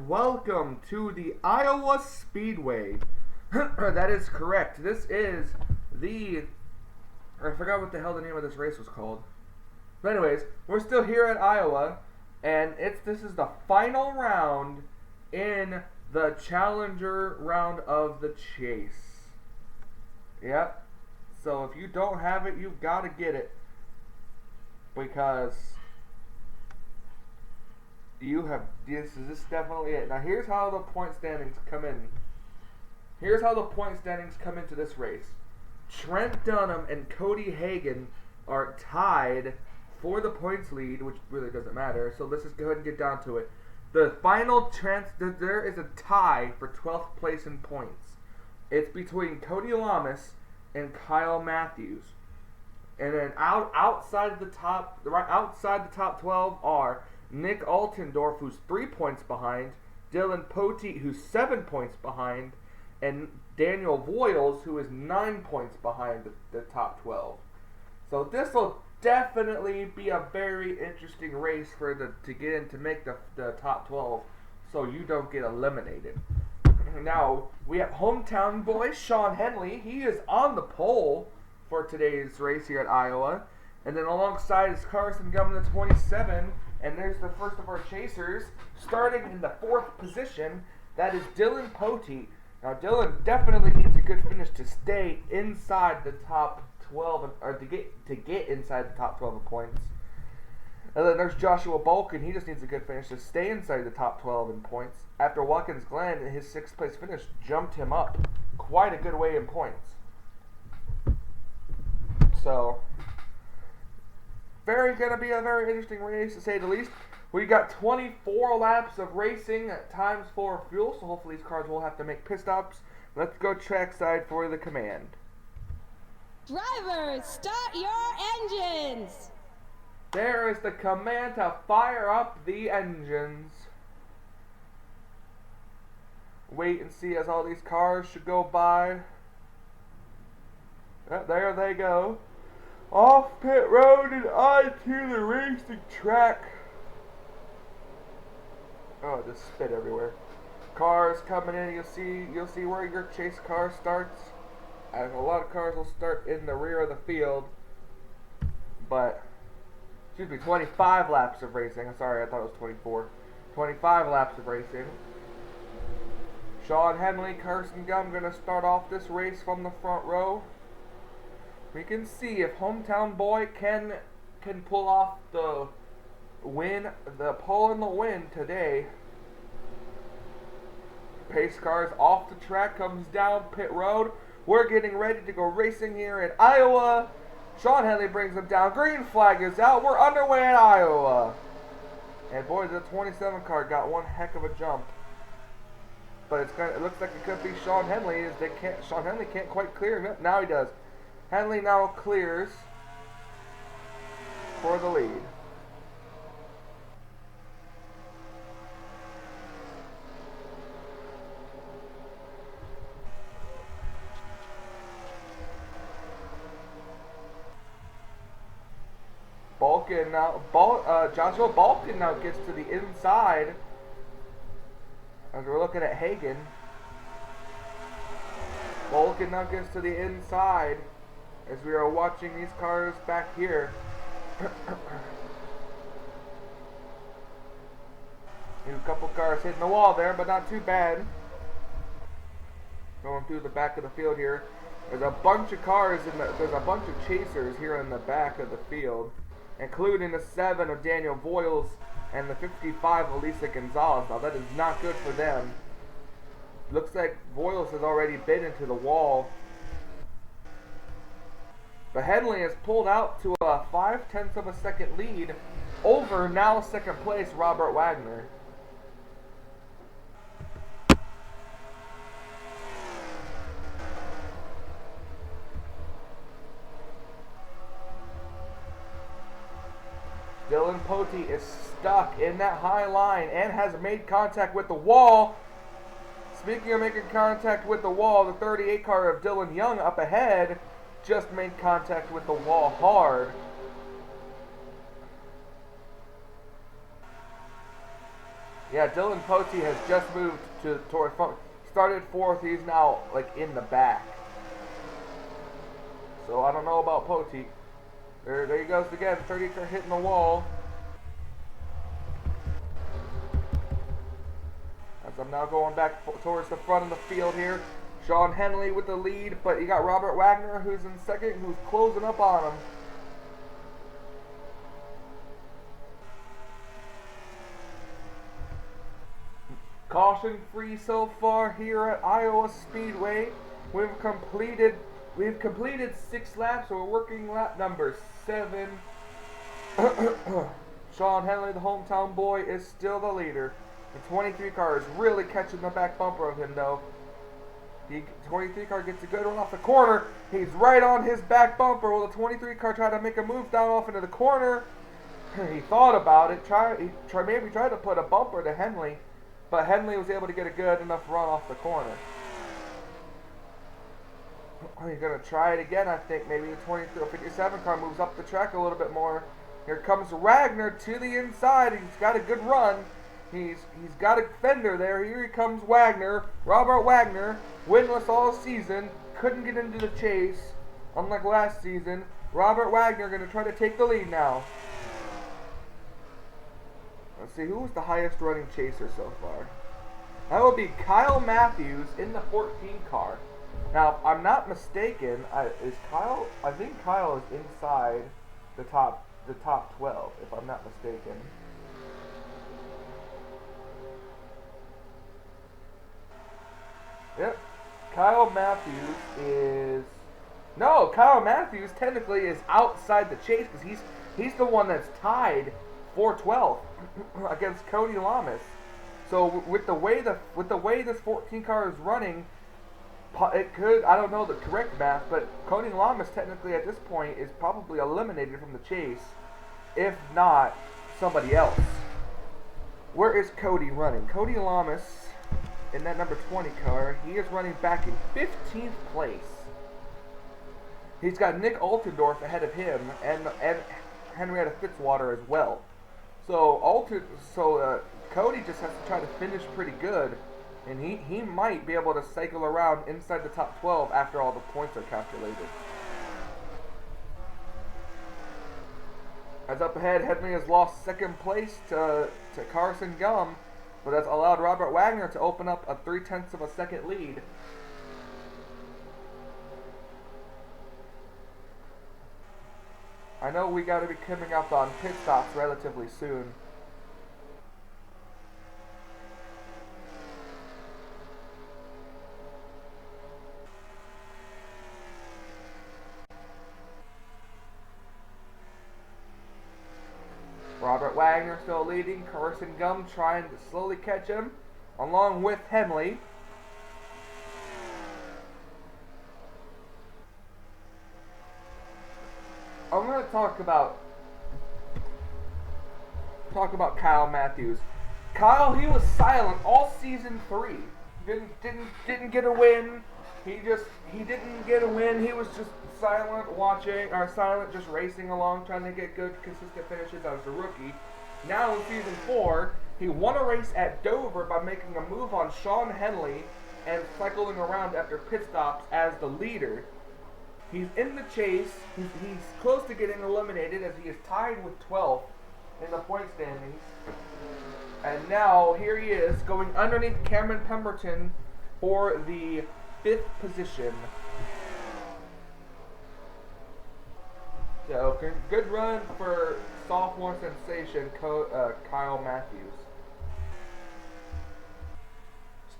and welcome to the Iowa Speedway. That is correct. This is I forgot what the hell the name of this race was called. But anyways, we're still here at Iowa, and this is the final round in the Challenger round of the chase. Yep. So if you don't have it, you've got to get it, because this is definitely it. Now here's how the point standings come in. Here's how the point standings come into this race. Trent Dunham and Cody Hagan are tied for the points lead, which really doesn't matter. So let's just go ahead and get down to it. The final there is a tie for 12th place in points. It's between Cody Lamas and Kyle Matthews. And then outside the top 12 are Nick Altendorf, who's 3 points behind, Dylan Poteet, who's 7 points behind, and Daniel Voiles, who is 9 points behind the top 12. So this will definitely be a very interesting race to get in to make the top 12, so you don't get eliminated. Now we have hometown boy Sean Henley. He is on the pole for today's race here at Iowa, and then alongside is Carson Gum in the 27. And there's the first of our chasers, starting in the 4th position. That is Dylan Poteet. Now, Dylan definitely needs a good finish to stay inside the top 12, or to get inside the top 12 in points. And then there's Joshua Balkin. He just needs a good finish to stay inside the top 12 in points. After Watkins Glen, his 6th place finish jumped him up quite a good way in points. So going to be a very interesting race, to say the least. We got 24 laps of racing at times for fuel, so hopefully these cars will have to make pit stops. Let's go trackside for the command. Drivers, start your engines! There is the command to fire up the engines. Wait and see as all these cars should go by. There they go. Off pit road and onto the racing track. Oh, just spit everywhere. Cars coming in. You'll see where your chase car starts. A lot of cars will start in the rear of the field. But 25 laps of racing. I'm sorry, I thought it was 24. 25 laps of racing. Sean Henley, Carson Gum going to start off this race from the front row. We can see if hometown boy can pull off the pole in the win today. Pace cars off the track, comes down pit road. We're getting ready to go racing here in Iowa. Sean Henley brings them down. Green flag is out. We're underway in Iowa. And boy, the 27 car got one heck of a jump. But it looks like it could be Sean Henley. Sean Henley can't quite clear him. Now he does. Henley now clears for the lead. Joshua Balkin now gets to the inside as we're looking at Hagan. Balkin now gets to the inside as we are watching these cars back here. A couple cars hitting the wall there, but not too bad. Going through the back of the field here. There's a bunch of cars there's a bunch of chasers here in the back of the field, including the 7 of Daniel Voiles and the 55 of Elisa Gonzalez. Now that is not good for them. Looks like Voiles has already been into the wall. But Henley has pulled out to a 0.5 of a second lead over now 2nd place Robert Wagner. Dylan Poteet is stuck in that high line and has made contact with the wall. Speaking of making contact with the wall, the 38 car of Dylan Young up ahead just made contact with the wall hard. Yeah, Dylan Pote has just moved toward front. Started fourth. He's now like in the back. So I don't know about Pote. There he goes again. 30 car hitting the wall. As I'm now going back towards the front of the field here. Sean Henley with the lead, but you got Robert Wagner who's in second, who's closing up on him. Caution free so far here at Iowa Speedway. We've completed 6 laps, so we're working lap number 7. Sean Henley, the hometown boy, is still the leader. The 23 car is really catching the back bumper of him, though. The 23 car gets a good one off the corner. He's right on his back bumper. Well, the 23 car tried to make a move down off into the corner. He thought about it. Maybe tried to put a bumper to Henley, but Henley was able to get a good enough run off the corner. He's going to try it again, I think. Maybe the 23 or 57 car moves up the track a little bit more. Here comes Wagner to the inside. He's got a good run. He's got a fender there. Here he comes Wagner. Robert Wagner, winless all season. Couldn't get into the chase, unlike last season. Robert Wagner going to try to take the lead now. Let's see, who was the highest running chaser so far? That would be Kyle Matthews in the 14 car. Now, if I'm not mistaken, I think Kyle is inside the top 12, if I'm not mistaken. Yep. Kyle Matthews technically is outside the chase because he's the one that's tied for 12th against Cody Lamas. So with the way this 14 car is running, it could, I don't know the correct math, but Cody Lamas technically at this point is probably eliminated from the chase, if not somebody else. Where is Cody running? Cody Lamas in that number 20 car, he is running back in 15th place. He's got Nick Altendorf ahead of him and Henrietta Fitzwater as well. So Cody just has to try to finish pretty good, and he might be able to cycle around inside the top 12 after all the points are calculated. As up ahead, Henley has lost second place to Carson Gum, but that's allowed Robert Wagner to open up a 0.3 of a second lead. I know we got to be coming up on pit stops relatively soon. Robert Wagner still leading. Carson Gum trying to slowly catch him, along with Henley. I'm going to talk about Kyle Matthews. Kyle, he was silent all season 3. Didn't get a win. He didn't get a win. He was just silent, just racing along, trying to get good, consistent finishes as a rookie. Now in season 4, he won a race at Dover by making a move on Sean Henley and cycling around after pit stops as the leader. He's in the chase. He's close to getting eliminated as he is tied with 12th in the point standings. And now here he is going underneath Cameron Pemberton for the 5th position. So good run for sophomore sensation Kyle Matthews.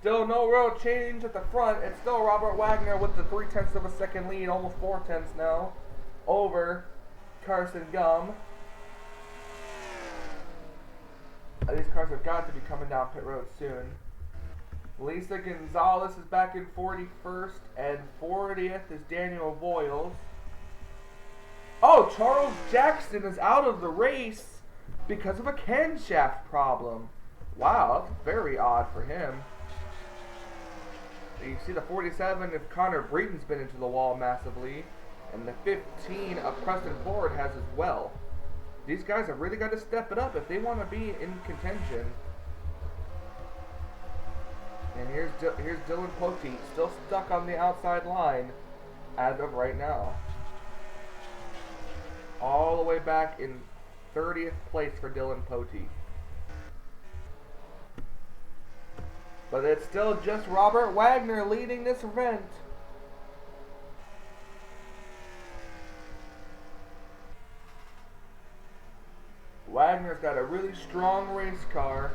Still no real change at the front. It's still Robert Wagner with the 0.3 of a second lead, almost 0.4 now, over Carson Gum. These cars have got to be coming down pit road soon. Lisa Gonzalez is back in 41st, and 40th is Daniel Voiles. Oh, Charles Jackson is out of the race because of a camshaft problem. Wow, that's very odd for him. You see the 47 of Connor Breeden's been into the wall massively, and the 15 of Preston Ford has as well. These guys have really got to step it up if they want to be in contention. And here's Dylan Poteet, still stuck on the outside line as of right now. All the way back in 30th place for Dylan Poteet. But it's still just Robert Wagner leading this event. Wagner's got a really strong race car.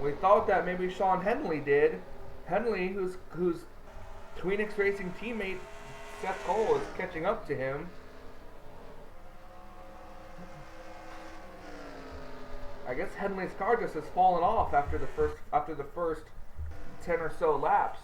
We thought that maybe Sean Henley did. Henley, whose Tweenix Racing teammate Seth Cole is catching up to him. I guess Henley's car just has fallen off after the first 10 or so laps.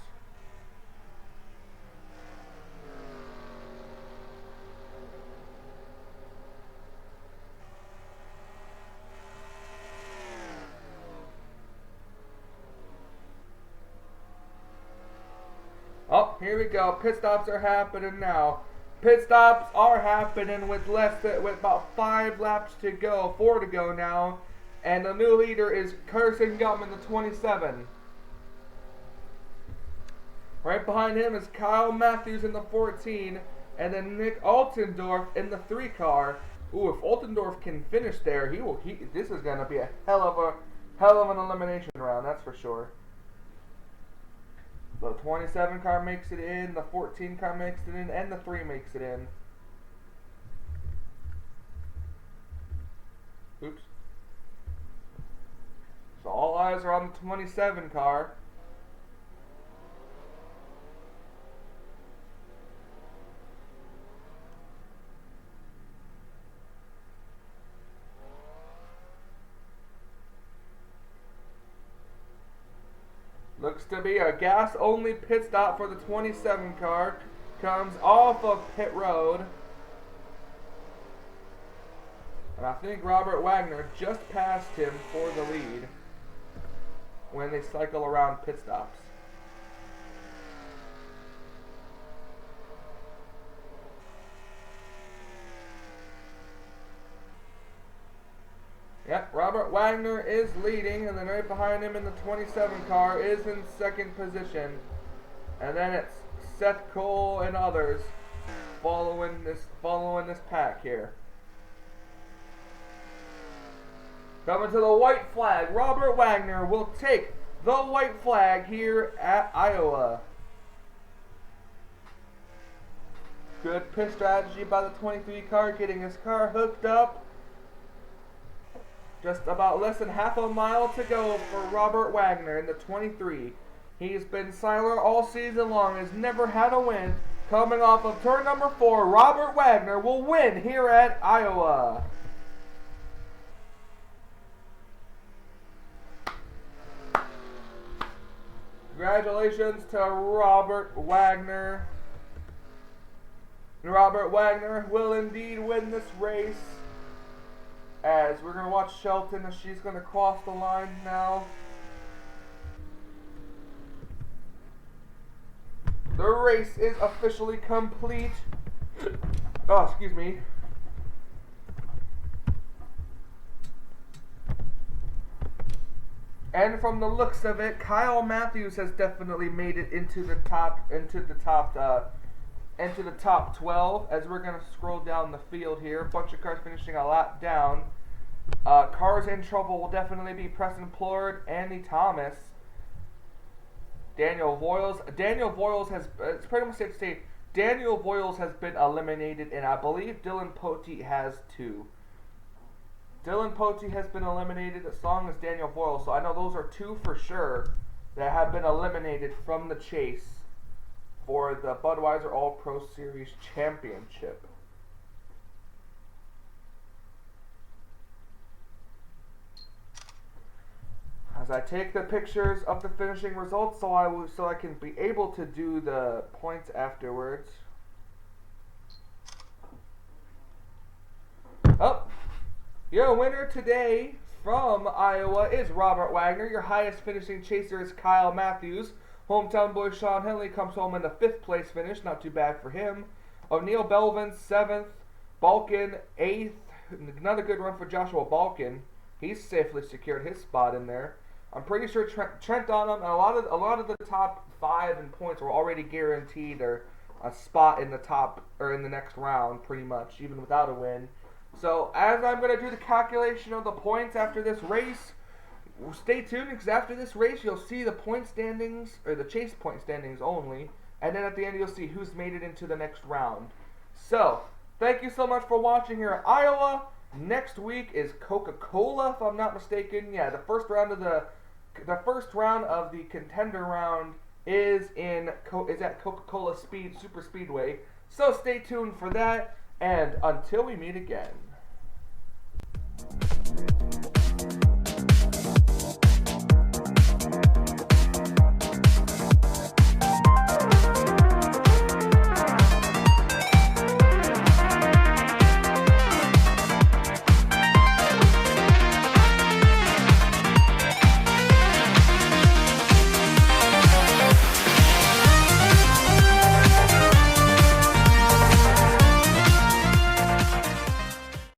Oh, here we go. Pit stops are happening now. Pit stops are happening with about 5 laps to go, 4 to go now. And the new leader is Carson Gutman, the 27. Right behind him is Kyle Matthews in the 14, and then Nick Altendorf in the 3 car. Ooh, if Altendorf can finish there, this is gonna be a hell of an elimination round, that's for sure. The 27 car makes it in, the 14 car makes it in, and the 3 makes it in. Oops. So all eyes are on the 27 car. Looks to be a gas-only pit stop for the 27 car. Comes off of pit road. And I think Robert Wagner just passed him for the lead when they cycle around pit stops. Yep, Robert Wagner is leading, and then right behind him in the 27 car is in second position. And then it's Seth Cole and others following this pack here. Coming to the white flag, Robert Wagner will take the white flag here at Iowa. Good pit strategy by the 23 car, getting his car hooked up. Just about less than half a mile to go for Robert Wagner in the 23. He's been silent all season long, has never had a win. Coming off of turn number 4, Robert Wagner will win here at Iowa. Congratulations to Robert Wagner. Robert Wagner will indeed win this race. As we're going to watch Shelton as she's going to cross the line now. The race is officially complete. Oh, excuse me. And from the looks of it, Kyle Matthews has definitely made it into the top 12. As we're going to scroll down the field here, a bunch of cars finishing a lap down. Cars in trouble will definitely be Preston Plord, Andy Thomas, Daniel Voiles has, it's pretty much safe to say, Daniel Voiles has been eliminated, and I believe Dylan Poteet has too. Dylan Poteet has been eliminated as long as Daniel Voiles, so I know those are 2 for sure that have been eliminated from the chase for the Budweiser All-Pro Series Championship. As I take the pictures of the finishing results, so I can be able to do the points afterwards. Oh, your winner today from Iowa is Robert Wagner. Your highest finishing chaser is Kyle Matthews. Hometown boy Sean Henley comes home in the 5th place finish. Not too bad for him. O'Neal Belvin, 7th. Balkin, 8th. Another good run for Joshua Balkin. He's safely secured his spot in there. I'm pretty sure Trent Dunham and a lot of the top 5 in points were already guaranteed a spot in the top or in the next round, pretty much, even without a win. So as I'm going to do the calculation of the points after this race, stay tuned because after this race you'll see the point standings, or the chase point standings only, and then at the end you'll see who's made it into the next round. So thank you so much for watching here at Iowa. Next week is Coca-Cola, if I'm not mistaken. Yeah, the first round of the contender round is at Coca-Cola Super Speedway. So stay tuned for that, and until we meet again.